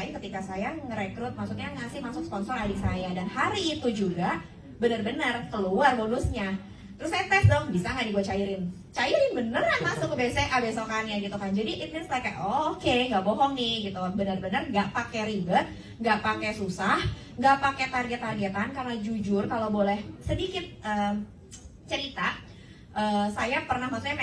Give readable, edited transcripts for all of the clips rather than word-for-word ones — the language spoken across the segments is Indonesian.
rasain ketika saya ngerekrut, maksudnya ngasih masuk sponsor adik saya. Dan hari itu juga benar-benar keluar bonusnya. Terus saya tes dong, bisa nggak nih gue cairin? Cairin beneran masuk ke BCA besokannya gitu kan. Jadi it means like, oh, oke, nggak bohong nih gitu. Benar-benar nggak pakai ribet, nggak pakai susah, nggak pakai target-targetan. Karena jujur kalau boleh sedikit cerita, saya pernah maksudnya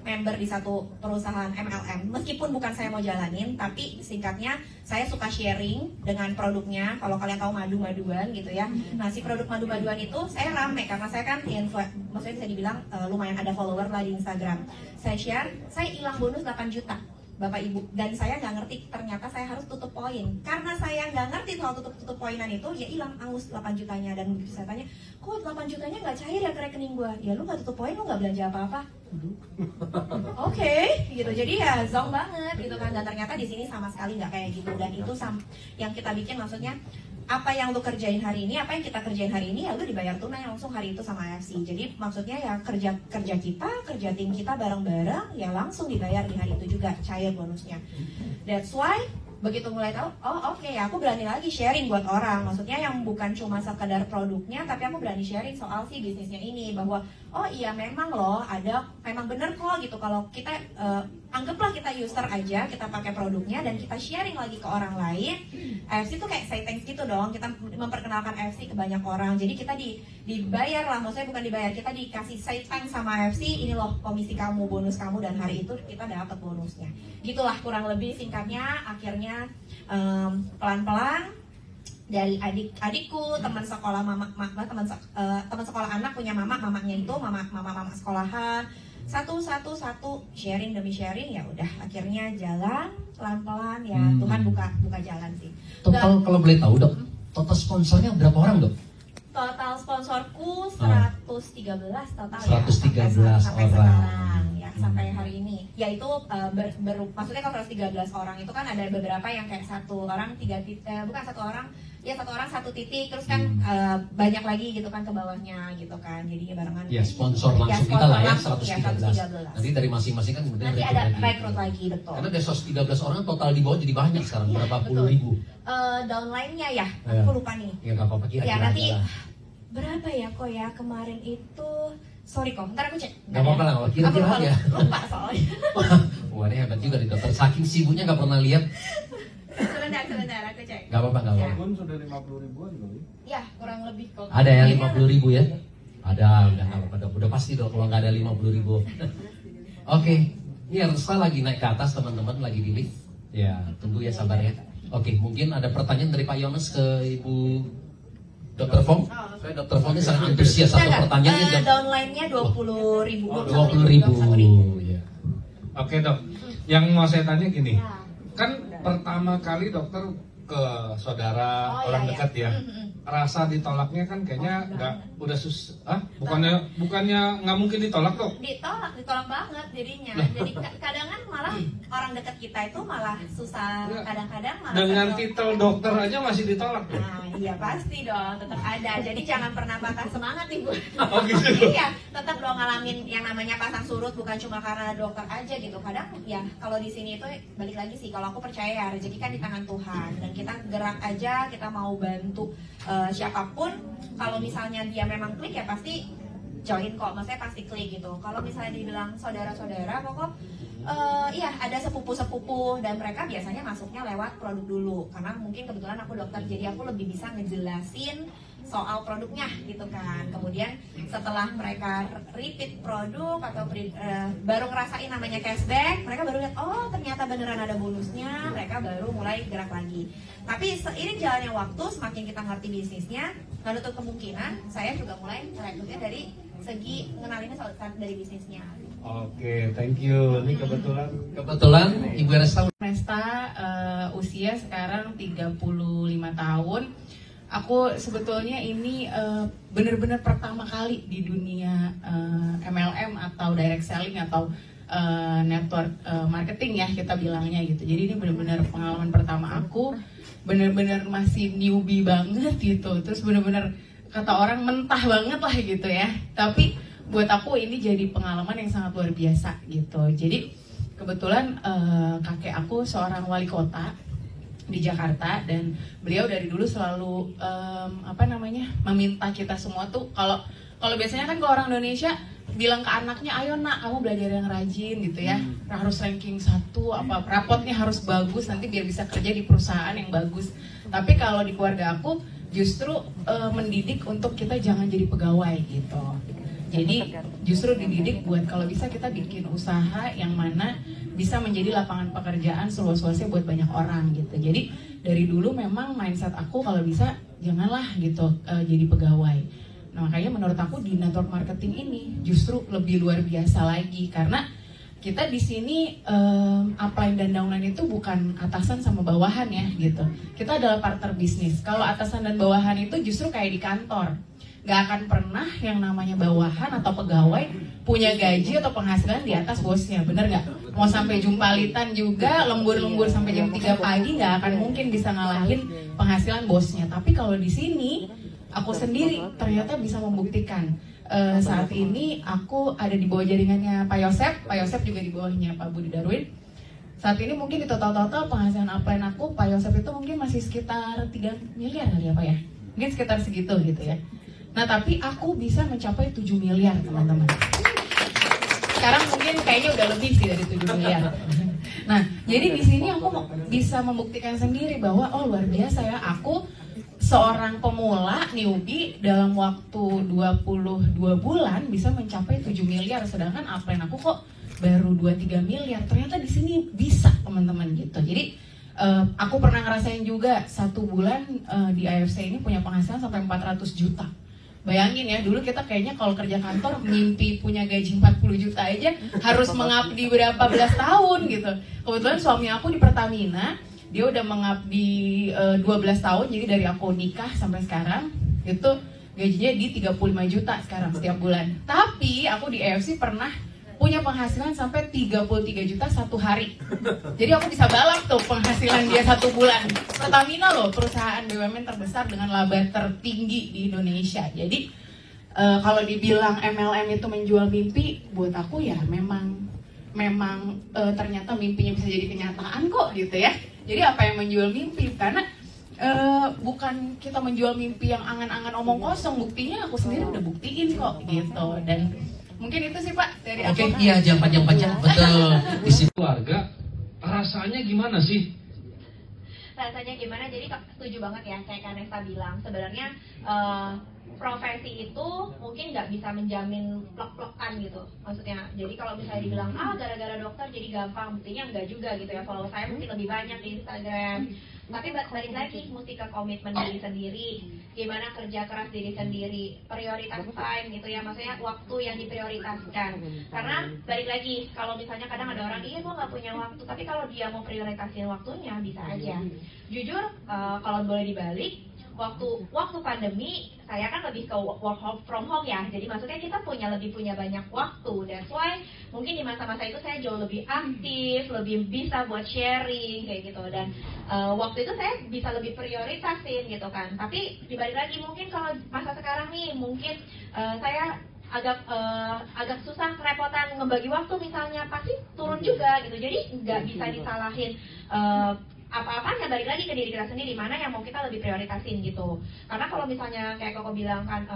member di satu perusahaan MLM. Meskipun bukan saya mau jalanin, tapi singkatnya saya suka sharing dengan produknya. Kalau kalian tahu madu-maduan gitu ya. Nah, si produk madu-maduan itu saya rame karena saya kan maksudnya bisa dibilang lumayan ada follower lah di Instagram. Saya share, saya hilang bonus 8 juta. Bapak Ibu, dan saya nggak ngerti ternyata saya harus tutup poin. Karena saya nggak ngerti soal tutup poinan itu, ya hilang angus 8 jutanya. Dan begitu saya tanya, kok 8 jutanya nggak cair ya ke rekening gue? Ya lu nggak tutup poin, lu nggak belanja apa-apa. Oke, gitu. Jadi ya zong banget gitu kan. Dan ternyata di sini sama sekali nggak kayak gitu. Dan itu yang kita bikin maksudnya, apa yang lu kerjain hari ini, apa yang kita kerjain hari ini, ya lu dibayar tunai langsung hari itu sama AFC. Jadi maksudnya ya kerja kita, kerja tim kita bareng-bareng, ya langsung dibayar di hari itu juga, cair bonusnya. That's why begitu mulai tahu, oh oke, aku berani lagi sharing buat orang. Maksudnya yang bukan cuma sekedar produknya, tapi aku berani sharing soal si bisnisnya ini, bahwa oh iya memang loh, memang bener kok gitu. Kalau kita anggaplah kita user aja, kita pakai produknya dan kita sharing lagi ke orang lain. AFC tuh kayak say thanks gitu dong, kita memperkenalkan AFC ke banyak orang. Jadi kita dibayar lah, maksudnya bukan dibayar, kita dikasih say thanks sama AFC, ini loh komisi kamu, bonus kamu, dan hari itu kita dapat bonusnya. Gitulah kurang lebih singkatnya. Akhirnya pelan-pelan dari adikku, teman sekolah teman sekolah anak punya mamanya itu mama sekolahan, satu sharing demi sharing, ya udah akhirnya jalan pelan-pelan ya. Tuhan buka jalan sih. Total kalau boleh tahu Dok, total sponsornya berapa orang Dok? Total sponsorku 113 total 113 ya, sampai orang. sekarang ya, sampai hari ini. Yaitu maksudnya kalau 113 orang itu kan ada beberapa yang kayak satu orang satu titik, terus kan banyak lagi gitu kan ke bawahnya gitu kan. Jadinya barengan. Ya, sponsor langsung kita lah ya 113. Nanti dari masing-masing kan kemudian nanti ada rekrut lagi, betul. Karena dari 113 orang total di bawah jadi banyak sekarang, ya, berapa puluh ribu. Downline-nya ya, aku lupa nih. Ya nggak apa-apa, kira-kira ya nanti aja lah. Berapa ya kok ya kemarin itu, sorry kok, ntar aku cek. Nggak apa-apa lah, kira-kira aja. Lupa soalnya. Wah, ini hebat juga di dokter, saking sibuknya nggak pernah lihat. Sebentar, aku cek. Nggak apa-apa. Pun sudah 50 ribuan kali. Ya, kurang lebih kok. Ada ya 50 ribu ya? Ada, udah nggak apa-apa Dok. Udah pasti Dok kalau nggak ada 50 ribu. Oke, ini Arsa lagi naik ke atas, teman-teman lagi di lift. Ya, tunggu ya, sabar ya. Oke, mungkin ada pertanyaan dari Pak Yones ke Ibu Dr. Fong. Saya Dr. Fong ini sangat antusias satu pertanyaannya. Downline-nya 20 ribu. 20 ribu. Ya. Oke Dok, yang mau saya tanya gini, kan pertama kali dokter ke saudara orang dekat ya, rasa ditolaknya kan kayaknya bukannya nggak mungkin ditolak Dok? Ditolak banget jadinya. Jadi kadang kan malah orang dekat kita itu malah susah, kadang-kadang malah dengan titel dokter aja masih ditolak Dok? Nah iya pasti dong, tetap ada. Jadi jangan pernah patah semangat Ibu. Oh gitu? Iya, tetap dong ngalamin yang namanya pasang surut, bukan cuma karena dokter aja gitu. Kadang ya kalau di sini itu balik lagi sih, kalau aku percaya ya rezeki kan di tangan Tuhan, dan kita gerak aja, kita mau bantu siapapun. Kalau misalnya dia memang klik ya pasti join kok, maksudnya pasti klik gitu. Kalau misalnya dibilang saudara-saudara pokok iya ada sepupu-sepupu, dan mereka biasanya masuknya lewat produk dulu, karena mungkin kebetulan aku dokter, jadi aku lebih bisa ngejelasin soal produknya gitu kan. Kemudian setelah mereka repeat produk atau baru ngerasain namanya cashback, mereka baru lihat oh ternyata beneran ada bonusnya, mereka baru mulai gerak lagi. Tapi seiring jalannya waktu, semakin kita ngerti bisnisnya, nggak nutup kemungkinan saya juga mulai rekrutnya dari segi ngenalinnya dari bisnisnya. Oke, thank you. Ini Kebetulan Ibu Resta usia sekarang 35 tahun. Aku sebetulnya ini benar-benar pertama kali di dunia MLM atau direct selling atau network marketing ya kita bilangnya gitu. Jadi ini benar-benar pengalaman pertama aku, benar-benar masih newbie banget gitu. Terus benar-benar kata orang mentah banget lah gitu ya. Tapi buat aku ini jadi pengalaman yang sangat luar biasa gitu. Jadi kebetulan kakek aku seorang wali kota di Jakarta, dan beliau dari dulu selalu meminta kita semua tuh, kalau biasanya kan kalau orang Indonesia bilang ke anaknya, ayo nak kamu belajar yang rajin gitu ya, harus ranking 1, rapotnya harus bagus nanti biar bisa kerja di perusahaan yang bagus. Tapi kalau di keluarga aku justru mendidik untuk kita jangan jadi pegawai gitu. Jadi justru dididik buat kalau bisa kita bikin usaha yang mana bisa menjadi lapangan pekerjaan seluas-luasnya buat banyak orang gitu. Jadi dari dulu memang mindset aku kalau bisa janganlah gitu jadi pegawai. Nah, makanya menurut aku di network marketing ini justru lebih luar biasa lagi, karena kita di sini upline dan downline itu bukan atasan sama bawahan ya gitu. Kita adalah partner bisnis. Kalau atasan dan bawahan itu justru kayak di kantor. Gak akan pernah yang namanya bawahan atau pegawai punya gaji atau penghasilan di atas bosnya, bener gak? Mau sampai jumpalitan juga, lembur-lembur sampai jam 3 pagi gak akan mungkin bisa ngalahin penghasilan bosnya. Tapi kalau di sini, aku sendiri ternyata bisa membuktikan. Saat ini aku ada di bawah jaringannya Pak Yosep juga di bawahnya Pak Budi Darwin. Saat ini mungkin di total penghasilan upline aku, Pak Yosep itu mungkin masih sekitar 3 miliar kali ya Pak ya? Mungkin sekitar segitu gitu ya. Nah tapi aku bisa mencapai 7 miliar teman-teman. Sekarang mungkin kayaknya udah lebih sih dari 7 miliar. Nah jadi di sini aku bisa membuktikan sendiri bahwa oh luar biasa ya, aku seorang pemula newbie dalam waktu 22 bulan bisa mencapai 7 miliar, sedangkan upline aku kok baru 2-3 miliar. Ternyata di sini bisa teman-teman gitu. Jadi aku pernah ngerasain juga 1 bulan di AFC ini punya penghasilan sampai 400 juta. Bayangin ya, dulu kita kayaknya kalau kerja kantor mimpi punya gaji 40 juta aja harus mengabdi berapa belas tahun gitu. Kebetulan suami aku di Pertamina, dia udah mengabdi 12 tahun, jadi dari aku nikah sampai sekarang itu gajinya di 35 juta sekarang setiap bulan. Tapi aku di AFC pernah punya penghasilan sampai 33 juta 1 hari. Jadi aku bisa balap tuh penghasilan dia 1 bulan. Pertamina loh, perusahaan BUMN terbesar dengan laba tertinggi di Indonesia. Jadi kalau dibilang MLM itu menjual mimpi, buat aku ya memang ternyata mimpinya bisa jadi kenyataan kok gitu ya. Jadi apa yang menjual mimpi? Karena bukan kita menjual mimpi yang angan-angan omong kosong, buktinya aku sendiri udah buktiin kok gitu. Dan mungkin itu sih Pak dari aku. Oke, iya jangan panjang-panjang, betul. Di sini Keluarga rasanya gimana sih? Rasanya gimana? Jadi setuju banget ya kayak Kanesa bilang. Sebenarnya profesi itu mungkin nggak bisa menjamin plek-plekan gitu. Maksudnya, jadi kalau misalnya dibilang gara-gara dokter jadi gampang, buktinya enggak juga gitu ya. Follow saya mungkin lebih banyak di Instagram. Tapi balik lagi mesti ke komitmen diri sendiri, gimana kerja keras diri sendiri, prioritas time gitu ya, maksudnya waktu yang diprioritaskan. Karena balik lagi, kalau misalnya kadang ada orang, iya gue nggak punya waktu, tapi kalau dia mau prioritasin waktunya bisa aja. Jujur, kalau boleh dibalik, waktu pandemi saya kan lebih ke work from home ya, jadi maksudnya kita lebih punya banyak waktu. That's why mungkin di masa-masa itu saya jauh lebih aktif, lebih bisa buat sharing kayak gitu, dan waktu itu saya bisa lebih prioritasin gitu kan. Tapi dibalik lagi mungkin kalau masa sekarang nih mungkin saya agak susah, kerepotan ngebagi waktu misalnya, pasti turun juga gitu. Jadi nggak bisa disalahin apa-apanya, balik lagi ke diri kita sendiri, mana yang mau kita lebih prioritasin gitu. Karena kalau misalnya kayak Koko bilang kan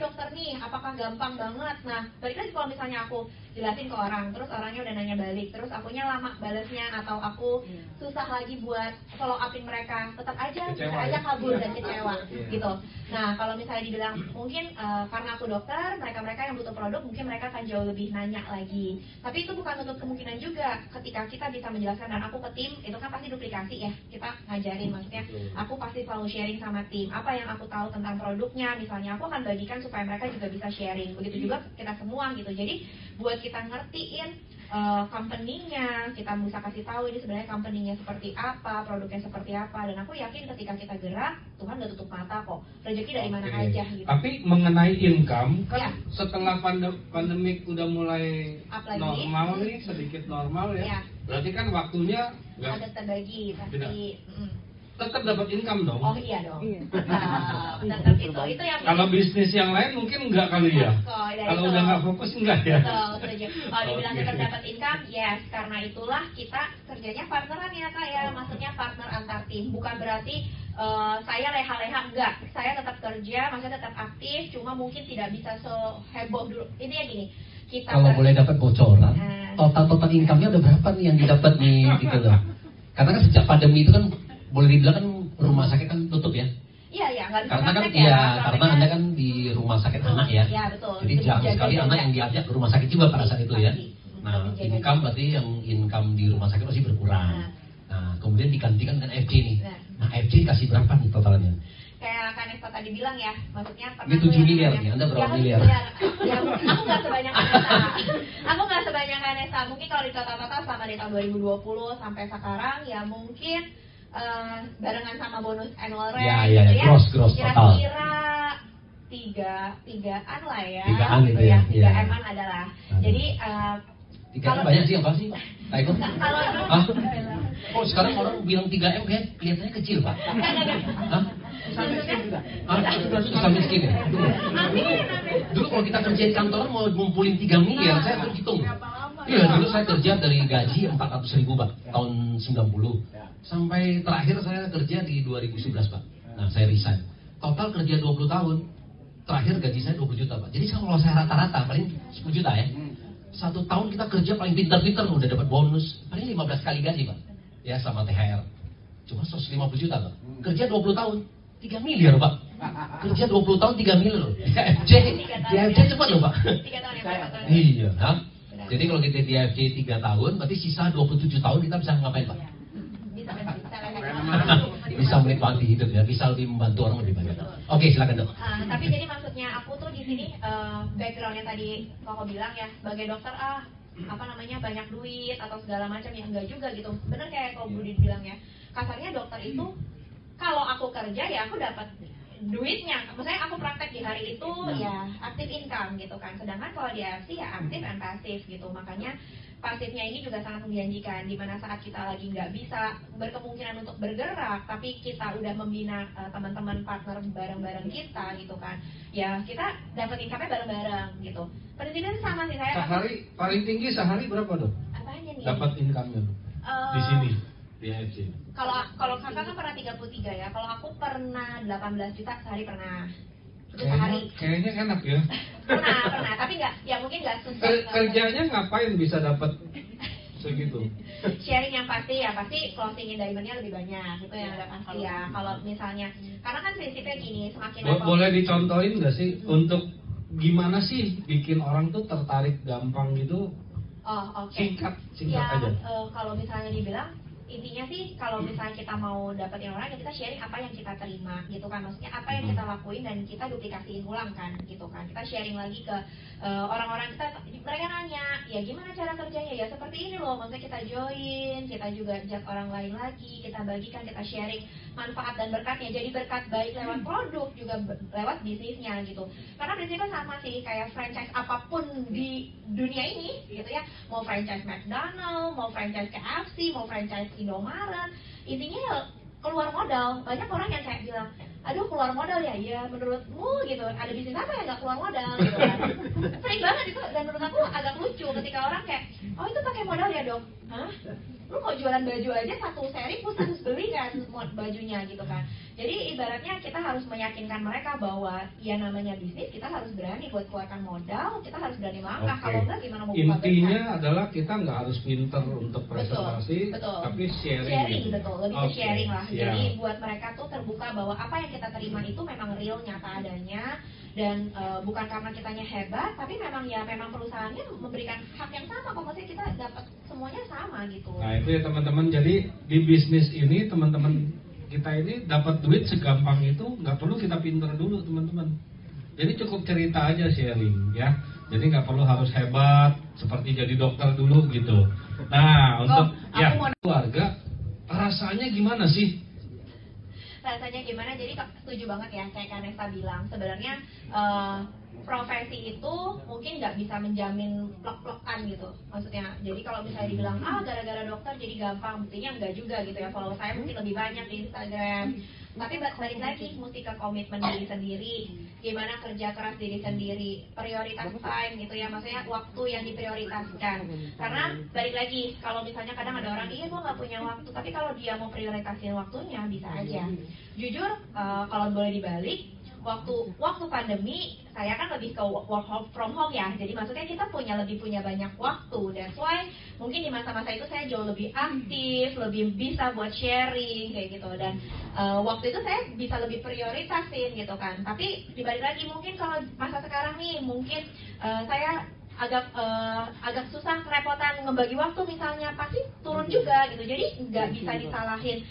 dokter nih apakah gampang banget, nah balik lagi kalau misalnya aku jelasin ke orang, terus orangnya udah nanya balik, terus akunya lama balesnya, atau aku susah lagi buat follow upin mereka, tetap aja kecewa, bisa aja kabur dan kecewa gitu. Nah kalau misalnya dibilang mungkin karena aku dokter, mereka yang butuh produk mungkin mereka akan jauh lebih nanya lagi. Tapi itu bukan menutup kemungkinan juga ketika kita bisa menjelaskan, dan aku ke tim itu kan pasti duplikasi ya, kita ngajarin, maksudnya aku pasti selalu sharing sama tim apa yang aku tahu tentang produknya, misalnya aku akan bagikan supaya mereka juga bisa sharing, begitu juga kita semua gitu. Jadi buat kita ngertiin company-nya, kita bisa kasih tahu ini sebenarnya company-nya seperti apa, produknya seperti apa, dan aku yakin ketika kita gerak, Tuhan gak tutup mata kok, rezeki dari mana aja gitu. Tapi mengenai income kan Ya. setelah pandemik udah mulai Up lagi. normal nih, sedikit normal ya. Ya. Berarti kan waktunya nggak Ada terbagi pasti. tetap dapat income dong. Oh iya dong. Tetap itu yang Kalau bisnis yang lain mungkin enggak kali ya. Kalau udah nggak fokus enggak ya. Betul, setuju. Kalau dibilang tetap dapat income, Yes, karena itulah kita kerjanya partneran ya Kak ya, maksudnya partner antar tim. Bukan berarti saya leha-leha, enggak. Saya tetap kerja, maksudnya tetap aktif, cuma mungkin tidak bisa seheboh dulu. Intinya gini, kita Kalau boleh dapat bocoran, Nah. total income-nya ada berapa nih yang didapat nih gitu loh. Karena kan sejak pandemi itu kan boleh dibilang kan rumah sakit kan tutup ya. Iya, iya, nggak bisa Karena kan praktek ya, prakteknya. karena Anda kan di rumah sakit anak ya. Iya, betul. Jadi Lebih jarang sekali jaga-jaga. anak yang diajak ke rumah sakit juga pada saat itu ya. Pasti. Nah, Lebih jaga-jaga. income berarti yang income di rumah sakit masih berkurang. Nah, kemudian digantikan dengan FJ nih. Nah, FJ dikasih berapa nih totalnya? Kayak Kak Nesta tadi bilang ya, maksudnya Ini 7 miliar nih, Anda berapa miliar? Ya, aku nggak sebanyak Kak Nesta. Aku nggak sebanyak Kak Nesta. Mungkin kalau di total-total selama di tahun 2020 sampai sekarang ya mungkin barengan sama bonus annual rate Ya, gitu ya, gross total. kira-kira tigaan lah ya. Tigaan gitu ya. ya, 3 iya. M-an adalah. Ada. Jadi Tiga M banyak sih apa sih? Pak Eko? kalau Hah? Oh sekarang orang bilang 3M kayak kelihatannya kecil Pak. enggak. Hah? Susah miskin ya? Amin. Dulu kalau kita kerja di kantoran mau ngumpulin 3 miliar, saya terhitung. Iya, dulu saya kerja dari gaji 400.000 Pak, tahun 90. Sampai terakhir saya kerja di 2011 Pak. Nah, saya resign. Total kerja 20 tahun. Terakhir gaji saya 20 juta Pak. Jadi kalau saya rata-rata paling 10 juta ya. 1 tahun kita kerja paling pintar-pintar udah dapat bonus. Paling 15 kali gaji Pak. Ya sama THR. Cuma 150 juta Pak. Kerja 20 tahun 3 miliar Pak. Kerja 20 tahun 3 miliar loh. Di AFJ cepat loh Pak. 3 tahun yang berapa tahun? Iya, ha? Jadi kalau kita di AFJ 3 tahun, berarti sisa 27 tahun kita bisa ngapain Pak? Bisa Bisa menikmati hidup ya, bisa lebih membantu orang lebih banyak. Oke, silakan Dok. Tapi jadi maksudnya aku tuh di sini backgroundnya tadi Koko bilang ya sebagai dokter apa namanya banyak duit atau segala macam ya enggak juga gitu. Bener kayak Koko Budi bilang ya, kasarnya dokter itu kalau aku kerja ya aku dapat duitnya, maksudnya aku praktek di hari itu ya aktif income gitu kan. Sedangkan kalau di AFC ya aktif and pasif gitu. Makanya pasifnya ini juga sangat menjanjikan, dimana saat kita lagi nggak bisa berkemungkinan untuk bergerak, tapi kita udah membina teman-teman partner bareng-bareng kita gitu kan, ya kita dapat income-nya bareng-bareng gitu. Prinsipnya sama sih saya. Sehari paling tinggi sehari berapa Dok? Apanya nih? Dapat income-nya Dok? Di sini di AFC. Kalau kakak kan pernah 33 ya, kalau aku pernah 18 juta sehari pernah. Itu sehari. Kayaknya enak ya. Pernah, tapi nggak, ya mungkin nggak susah. Kerjanya ngapain bisa dapat segitu? Sharing yang pasti ya, pasti closing in diamond-nya lebih banyak, itu yang udah pasti ya. Kalau misalnya, karena kan prinsipnya gini, semakin Boleh dicontohin nggak sih untuk gimana sih bikin orang tuh tertarik gampang gitu? Oh, oke. Singkat Ya, aja. kalau misalnya dibilang intinya sih kalau misalnya kita mau dapetin orang ya kita sharing apa yang kita terima gitu kan, maksudnya apa yang kita lakuin dan kita duplikasiin ulang kan gitu kan, kita sharing lagi ke orang-orang kita, mereka nanya ya gimana cara kerjanya ya seperti ini loh, maksudnya kita join, kita juga ajak orang lain lagi, kita bagikan, kita sharing manfaat dan berkatnya, jadi berkat baik lewat produk juga lewat bisnisnya gitu. Karena prinsipnya sama sih kayak franchise apapun di dunia ini gitu ya, mau franchise McDonald, mau franchise KFC, mau franchise Indomaret, intinya ya keluar modal. Banyak orang yang kayak bilang, aduh keluar modal ya, ya menurutmu gitu, ada bisnis apa yang nggak keluar modal gitu kan. Sering banget itu, dan menurut aku agak lucu ketika orang kayak, oh itu pakai modal ya Dok? Hah? Lu kok jualan baju aja satu seri pun harus beli kan bajunya gitu kan. Jadi ibaratnya kita harus meyakinkan mereka bahwa ya namanya bisnis, kita harus berani buat keluarkan modal, kita harus berani langkah. Kalau enggak gimana mau buka Intinya berkah? adalah kita nggak harus pinter untuk presentasi, Betul. tapi sharing. Sharing gitu. betul, lebih ke Oke, sharing lah. siap. Jadi buat mereka tuh terbuka bahwa apa yang kita terima itu memang real, nyata adanya, dan bukan karena kitanya hebat, tapi memang perusahaannya memberikan hak yang sama kok, maksudnya kita dapat semuanya sama gitu. Nah itu ya teman-teman, jadi di bisnis ini teman-teman kita ini dapat duit segampang itu, nggak perlu kita pinter dulu teman-teman. Jadi cukup cerita aja, sharing ya. Jadi nggak perlu harus hebat seperti jadi dokter dulu gitu. Nah untuk keluarga rasanya gimana sih? Rasanya gimana? Jadi setuju banget ya kayak Kak Nesta bilang, sebenarnya profesi itu mungkin nggak bisa menjamin plek-plekan gitu, maksudnya. Jadi kalau misalnya dibilang gara-gara dokter jadi gampang, buktinya enggak juga gitu ya. Follower saya mungkin lebih banyak di Instagram. Tapi balik lagi mesti ke komitmen diri sendiri, gimana kerja keras diri sendiri, prioritas time gitu ya, maksudnya waktu yang diprioritaskan. Karena balik lagi, kalau misalnya kadang ada orang, iya gue nggak punya waktu, tapi kalau dia mau prioritasin waktunya bisa aja. Jujur, kalau boleh dibalik, waktu pandemi saya kan lebih ke work from home ya, jadi maksudnya kita lebih punya banyak waktu. That's why mungkin di masa-masa itu saya jauh lebih aktif, lebih bisa buat sharing kayak gitu, dan waktu itu saya bisa lebih prioritasin gitu kan. Tapi dibalik lagi mungkin kalau masa sekarang nih mungkin saya agak susah, kerepotan ngebagi waktu misalnya, pasti turun juga gitu. Jadi nggak bisa disalahin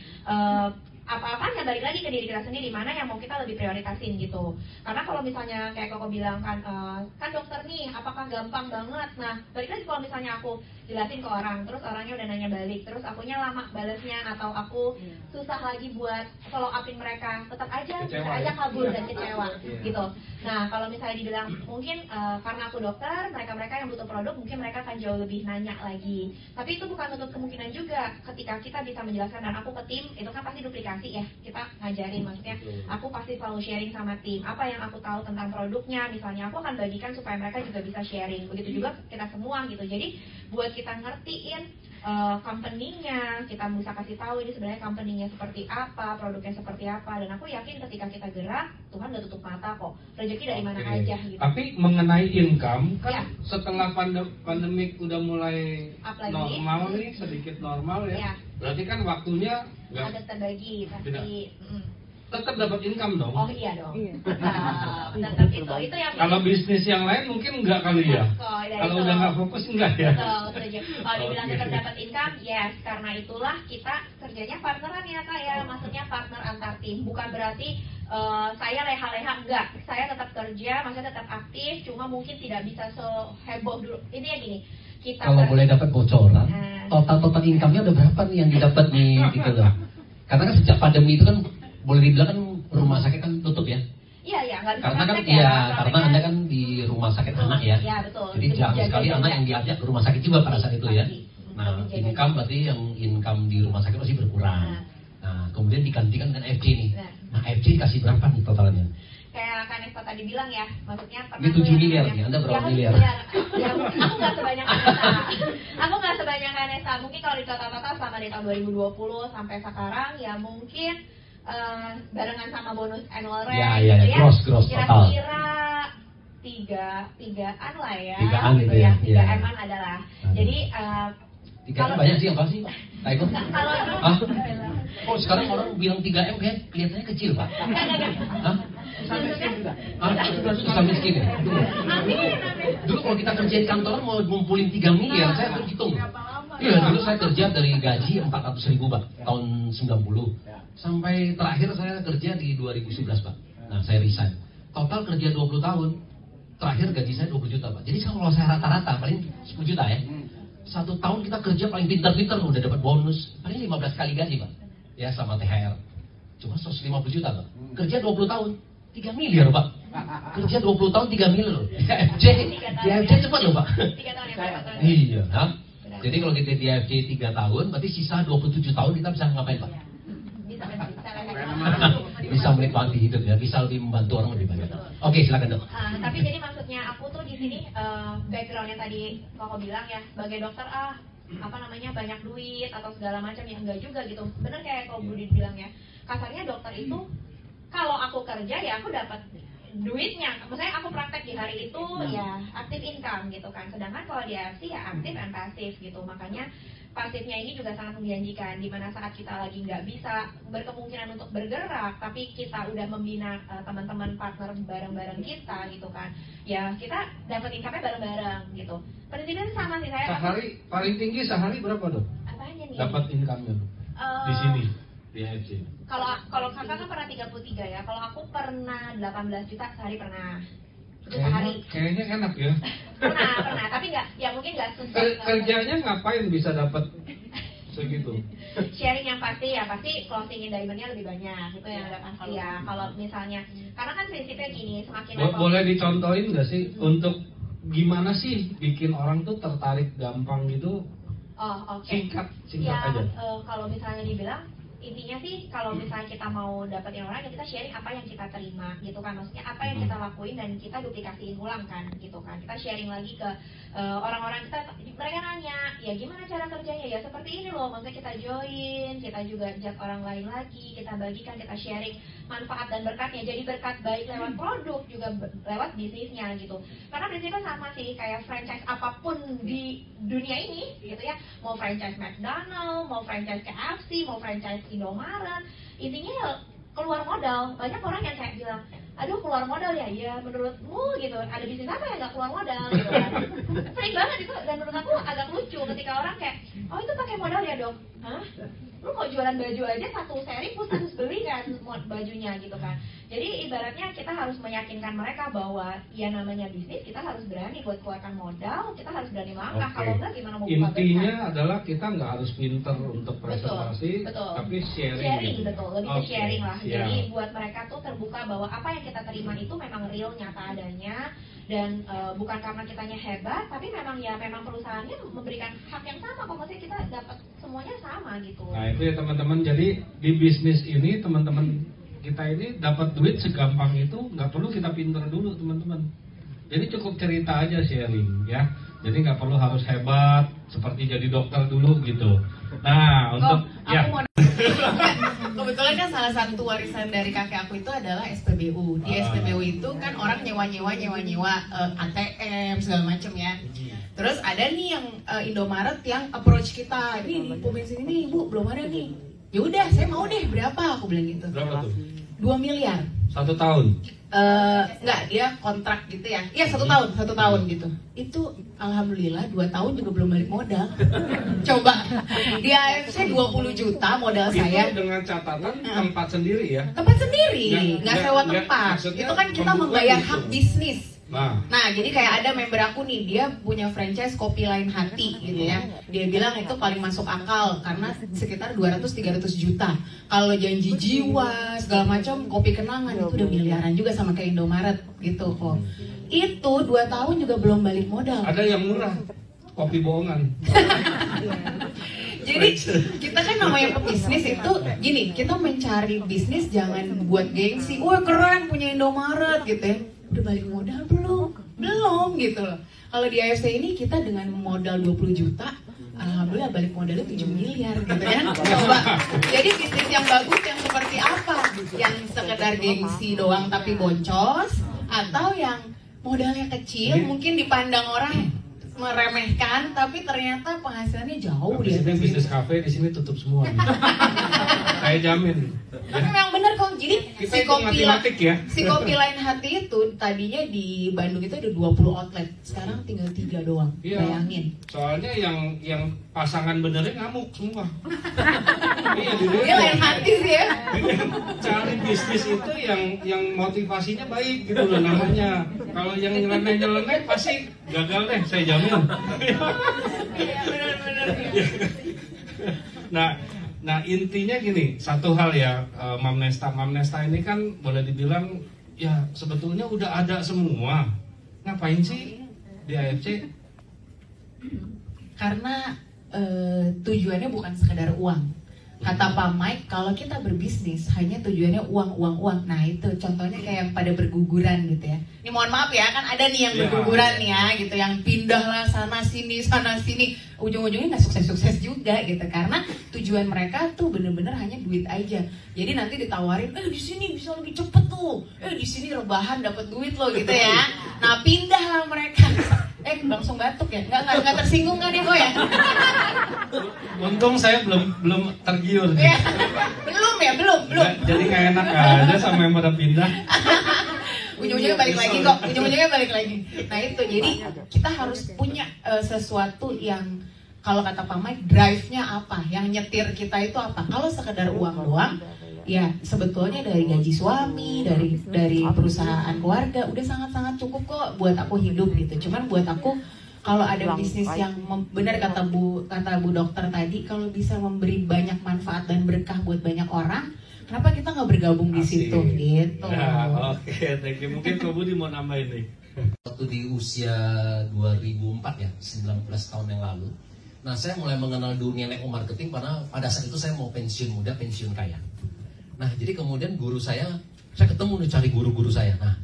apa-apanya, balik lagi ke diri kita sendiri, mana yang mau kita lebih prioritasin gitu. Karena kalau misalnya kayak Koko bilang kan dokter nih apakah gampang banget, nah balik lagi kalau misalnya aku jelasin ke orang, terus orangnya udah nanya balik, terus akunya lama balesnya, atau aku susah lagi buat follow upin mereka, tetap aja bisa aja kabur dan kecewa gitu. Nah kalau misalnya dibilang mungkin karena aku dokter, mereka yang butuh produk mungkin mereka akan jauh lebih nanya lagi. Tapi itu bukan menutup kemungkinan juga ketika kita bisa menjelaskan, dan aku ke tim itu kan pasti duplikasi ya, kita ngajarin, maksudnya aku pasti selalu sharing sama tim apa yang aku tahu tentang produknya, misalnya aku akan bagikan supaya mereka juga bisa sharing, begitu juga kita semua gitu. Jadi buat kita ngertiin company-nya, kita bisa kasih tahu ini sebenarnya company-nya seperti apa, produknya seperti apa, dan aku yakin ketika kita gerak, Tuhan gak tutup mata kok, rezeki dari mana aja gitu. Tapi mengenai income kan Ya. setelah pandemik udah mulai Up lagi. normal nih, sedikit normal ya. Ya. Berarti kan waktunya nggak Ada terbagi pasti. tetap dapat income dong. Oh iya dong. Tetap itu yang Kalau bisnis yang lain mungkin enggak kali ya. Kalau udah nggak fokus enggak ya. Betul, setuju. Kalau dibilang tetap dapat income, yes. Karena itulah kita kerjanya partneran ya Kak ya. Maksudnya partner antar tim. Bukan berarti saya leha-leha, enggak. Saya tetap kerja, maksudnya tetap aktif. Cuma mungkin tidak bisa seheboh dulu. Ini ya gini. Kalau boleh dapat bocoran, total income-nya udah berapa nih yang didapat nih gitu loh. Karena kan sejak pandemi itu kan boleh dibilang kan rumah sakit kan tutup ya. Iya, nggak bisa Karena kan praktek ya. karena Anda kan di rumah sakit anak ya. Iya, betul. Jadi jarang sekali anak yang diajak ke rumah sakit juga pada saat itu ya. Nah, income berarti yang income di rumah sakit masih berkurang. Nah, kemudian digantikan dengan FJ nih. Nah, FJ kasih berapa nih totalnya? Kayak Kanesta tadi bilang ya, maksudnya Ini 7 miliar nih, Anda berapa miliar? Ya mungkin aku nggak sebanyak Kanesta. Aku nggak sebanyak Kanesta. Mungkin kalau di total-total selama di tahun 2020 sampai sekarang ya mungkin barengan sama bonus annual rate Ya, gitu ya. gross total. Kira-kira tigaan lah ya. 3-an gitu gitu ya. 3-an adalah. Jadi 3M banyak sih, apa sih Pak? Taiko? kalau Hah? Oh sekarang orang bilang 3M kayak kelihatannya kecil Pak. Hah? Susah miskin ya? Dulu kalau kita kerja di kantor mau ngumpulin 3 miliar, saya berhitung. Iya, dulu saya kerja dari gaji 400.000 Pak, tahun 90. Sampai terakhir saya kerja di 2011 Pak. Nah saya resign. Total kerja 20 tahun. Terakhir gaji saya 20 juta Pak. Jadi kalau saya rata-rata paling 10 juta ya. 1 tahun kita kerja paling pintar-pintar udah dapat bonus. Paling 15 kali gaji Pak. Ya sama THR. Cuma 150 juta Pak. Kerja 20 tahun. 3 miliar Pak. Kerja 20 tahun 3 miliar loh. Di AFJ cepat loh Pak. 3 tahun ya Pak. Iya. Nah, jadi kalau kita di AFJ 3 tahun, berarti sisa 27 tahun kita bisa ngapain Pak? Bisa menikmati hidup ya, bisa lebih membantu orang lebih banyak. Oke, silakan Dok. Tapi jadi maksudnya aku tuh di sini backgroundnya tadi Koko bilang ya, sebagai dokter banyak duit atau segala macam, ya enggak juga gitu. Bener kayak Koko Budi bilang ya, kasarnya dokter itu kalau aku kerja ya aku dapat duitnya, maksudnya aku praktek di hari itu ya aktif income gitu kan. Sedangkan kalau di AFC ya aktif and pasif gitu. Makanya pasifnya ini juga sangat menjanjikan, di mana saat kita lagi nggak bisa berkemungkinan untuk bergerak, tapi kita udah membina teman-teman partner bareng-bareng kita gitu kan, ya kita dapat income-nya bareng-bareng gitu. Prinsipnya sama sih saya. Sehari paling tinggi sehari berapa Dok? Apanya nih? Dapat income-nya di sini di AFC. Kalau kakak kan pernah 33 ya, kalau aku pernah 18 juta sehari pernah. Itu Kayaknya, sehari. kayaknya enak ya. Pernah, tapi nggak, ya mungkin nggak susah. Kerjanya ngapain bisa dapat segitu. Sharing yang pasti ya, pasti closing endiamentnya lebih banyak, itu yang udah pasti ya. Kalau misalnya, karena kan prinsipnya gini, semakin level, Boleh dicontohin nggak sih untuk gimana sih bikin orang tuh tertarik gampang gitu? oh oke, Singkat ya aja. kalau misalnya dibilang intinya sih kalau misalnya kita mau dapetin orang ya kita sharing apa yang kita terima gitu kan, maksudnya apa yang kita lakuin dan kita duplikasiin ulang kan gitu kan, kita sharing lagi ke orang-orang kita, mereka nanya ya gimana cara kerjanya ya seperti ini loh, maksudnya kita join, kita juga ajak orang lain lagi, kita bagikan, kita sharing manfaat dan berkatnya, jadi berkat baik lewat produk juga lewat bisnisnya gitu, karena prinsipnya sama sih kayak franchise apapun di dunia ini gitu ya, mau franchise McDonald, mau franchise KFC, mau franchise Indomaret, intinya ya keluar modal. Banyak orang yang kayak bilang, aduh keluar modal ya, ya menurutmu gitu, ada bisnis apa yang nggak keluar modal gitu kan. Sering banget itu, dan menurut aku agak lucu ketika orang kayak, oh itu pakai modal ya dok, hah? Lu mau jualan baju aja satu seri pun harus beli kan bajunya gitu kan. Jadi ibaratnya kita harus meyakinkan mereka bahwa ya namanya bisnis, kita harus berani buat keluarkan modal, kita harus berani melangkah. Kalau enggak gimana mau buka Intinya adalah kita nggak harus pinter untuk presentasi, betul. tapi sharing. Sharing gitu. betul, lebih ke sharing lah. Siap. Jadi buat mereka tuh terbuka bahwa apa yang kita terima itu memang real, nyata adanya, dan bukan karena kitanya hebat, tapi memang ya memang perusahaannya memberikan hak yang sama, kok maksudnya kita dapat semuanya sama gitu. Nah itu ya teman-teman, jadi di bisnis ini teman-teman kita ini dapat duit segampang itu nggak perlu kita pinter dulu teman-teman. Jadi cukup cerita aja, sharing ya. Jadi nggak perlu harus hebat seperti jadi dokter dulu gitu. Nah untuk aku mau kebetulan kan salah satu warisan dari kakek aku itu adalah SPBU. Di SPBU itu kan orang nyewa ATM segala macem ya. Terus ada nih yang Indomaret yang approach kita, ini pom bensin ini ibu belum ada nih. Ya udah, saya mau deh, berapa? Aku bilang gitu. berapa tuh? 2 miliar. 1 tahun. Enggak, dia kontrak gitu ya. Iya 1 tahun gitu. Itu alhamdulillah 2 tahun juga belum balik modal. Coba di AFC 20 juta modal saya. Itu dengan catatan tempat sendiri ya. Tempat sendiri, nggak sewa nggak, tempat. maksudnya Itu kan kita membuka membayar gitu. hak bisnis. Nah, jadi kayak ada member aku nih, dia punya franchise kopi lain hati gitu ya. Dia bilang itu paling masuk akal karena sekitar 200-300 juta. Kalau janji jiwa segala macam, kopi kenangan itu udah miliaran juga sama kayak Indomaret gitu kok. Itu 2 tahun juga belum balik modal. ada yang murah, kopi bohongan. Jadi kita kan namanya pebisnis itu gini, kita mencari bisnis jangan buat gengsi. Wah keren punya Indomaret gitu ya. Udah balik modal belum? Belum gitu loh. Kalau di AFC ini kita dengan modal 20 juta, alhamdulillah balik modalnya 7 miliar gitu ya. Coba. Jadi bisnis yang bagus yang seperti apa? Yang sekedar gengsi doang tapi boncos, atau yang modalnya kecil mungkin dipandang orang meremehkan tapi ternyata penghasilannya jauh Di dia. sini bisnis kafe, di sini tutup semua. Saya jamin. Tapi memang benar kok. Jadi Kita itu matematik ya. si kopi lain hati itu tadinya di Bandung itu ada 20 outlet. Sekarang tinggal 3 doang. Iya. Bayangin. Soalnya yang pasangan benernya ngamuk semua. Iya, Dia lain hati sih ya. cari bisnis itu yang motivasinya baik gitu loh namanya. Kalau yang nyeleneh pasti gagal deh, saya jamin. Iya benar-benar. Nah intinya gini, satu hal ya, Mam Nesta ini kan boleh dibilang ya sebetulnya udah ada semua. Ngapain sih di AFC? Karena tujuannya bukan sekedar uang. Kata Pak Mike, kalau kita berbisnis hanya tujuannya uang. Nah itu contohnya kayak yang pada berguguran gitu ya. Ini mohon maaf ya, kan ada nih yang berguguran nih ya gitu, yang pindah lah sana sini. Ujung-ujungnya nggak sukses-sukses juga gitu. Karena tujuan mereka tuh bener-bener hanya duit aja. Jadi nanti ditawarin, di sini bisa lebih cepet tuh. Di sini rebahan dapat duit loh gitu ya. Nah pindah lah mereka. Langsung batuk ya? Nggak tersinggung kan Iko ya? Untung saya belum tergiur. Ya, belum. Jadi nggak enak aja sama yang pada pindah. Ujung-ujungnya balik lagi. Nah itu, jadi kita harus punya sesuatu yang kalau kata Pak Mike, drive-nya apa? Yang nyetir kita itu apa? Kalau sekedar uang doang, ya sebetulnya dari gaji suami, dari perusahaan keluarga udah sangat-sangat cukup kok buat aku hidup gitu. Cuman buat aku kalau ada bisnis yang benar kata Bu dokter tadi, kalau bisa memberi banyak manfaat dan berkah buat banyak orang, kenapa kita nggak bergabung di situ gitu? Nah, oke, thank you. Mungkin Kak Budi mau nambahin nih. Waktu di usia 2004 ya, 19 tahun yang lalu. Nah, saya mulai mengenal dunia network marketing karena pada saat itu saya mau pensiun muda, pensiun kaya. Nah, jadi kemudian guru saya ketemu nih cari guru-guru saya. Nah,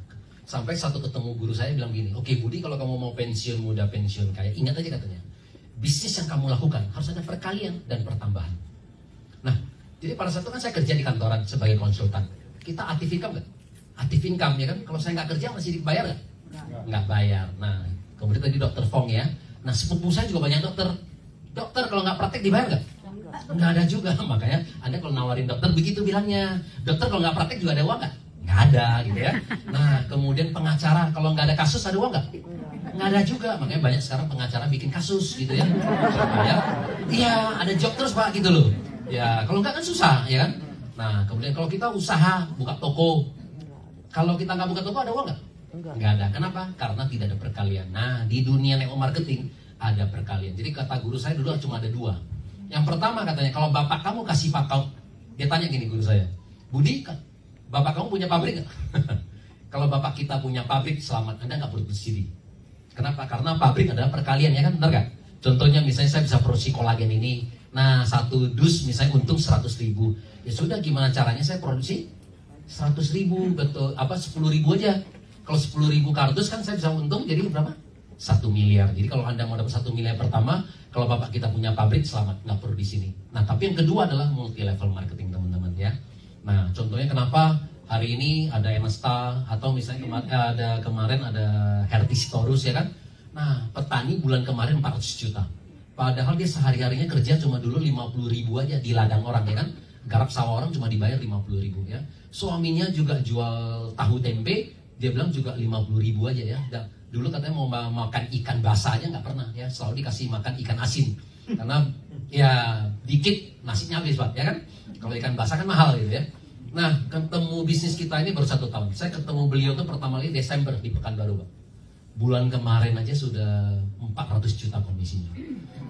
sampai satu ketemu guru saya bilang gini, oke Budi, kalau kamu mau pensiun muda, pensiun kaya, ingat aja katanya, bisnis yang kamu lakukan harus ada perkalian dan pertambahan. Nah, jadi pada saat itu kan saya kerja di kantoran sebagai konsultan. Kita aktif income nggak? Aktif income ya kan? Kalau saya nggak kerja masih dibayar nggak? Nggak bayar. Nah, kemudian tadi dokter Fong ya. Nah, sepupu saya juga banyak dokter. Dokter kalau nggak praktek dibayar nggak? Nggak ada juga. Makanya Anda kalau nawarin dokter begitu bilangnya. Dokter kalau nggak praktek juga ada uang nggak? Nggak ada gitu ya. Nah, kemudian pengacara kalau nggak ada kasus ada uang nggak? Nggak ada juga. Makanya banyak sekarang pengacara bikin kasus gitu ya. Iya, ada job terus Pak gitu loh. Ya, kalau nggak kan susah ya kan. Nah, kemudian kalau kita usaha buka toko, kalau kita nggak buka toko ada uang nggak? Nggak ada. Kenapa? Karena tidak ada perkalian. Nah, di dunia network marketing ada perkalian. Jadi kata guru saya dulu cuma ada dua. Yang pertama katanya, kalau bapak kamu kasih patau, dia tanya gini guru saya, Budi, bapak kamu punya pabrik nggak? Kalau bapak kita punya pabrik, selamat, Anda nggak perlu bersiri. Kenapa? Karena pabrik adalah perkalian, ya kan? Benar nggak? Contohnya misalnya saya bisa produksi kolagen ini, nah satu dus misalnya untung 100.000. Ya sudah, gimana caranya saya produksi 100.000, betul? Apa 10.000 aja? Kalau 10.000 kardus kan saya bisa untung jadi berapa? 1 miliar. Jadi kalau Anda mau dapat 1 miliar pertama, kalau bapak kita punya pabrik, selamat, nggak perlu di sini. Nah, tapi yang kedua adalah multi level marketing teman-teman ya. Nah, contohnya kenapa hari ini ada Enesta atau misalnya kemarin ada Hertistorus ya kan. Nah, petani bulan kemarin 400 juta. Padahal dia sehari-harinya kerja cuma dulu 50.000 aja di ladang orang ya kan. Garap sawah orang cuma dibayar 50.000 ya. Suaminya juga jual tahu tempe, dia bilang juga 50.000 aja ya. Dulu katanya mau makan ikan basah aja nggak pernah ya, selalu dikasih makan ikan asin karena ya dikit nasinya habis Pak ya kan. Kalau ikan basah kan mahal gitu ya. Nah, ketemu bisnis kita ini baru 1 tahun. Saya ketemu beliau tuh pertama kali Desember di Pekanbaru Pak. Bulan kemarin aja sudah 400 juta komisinya.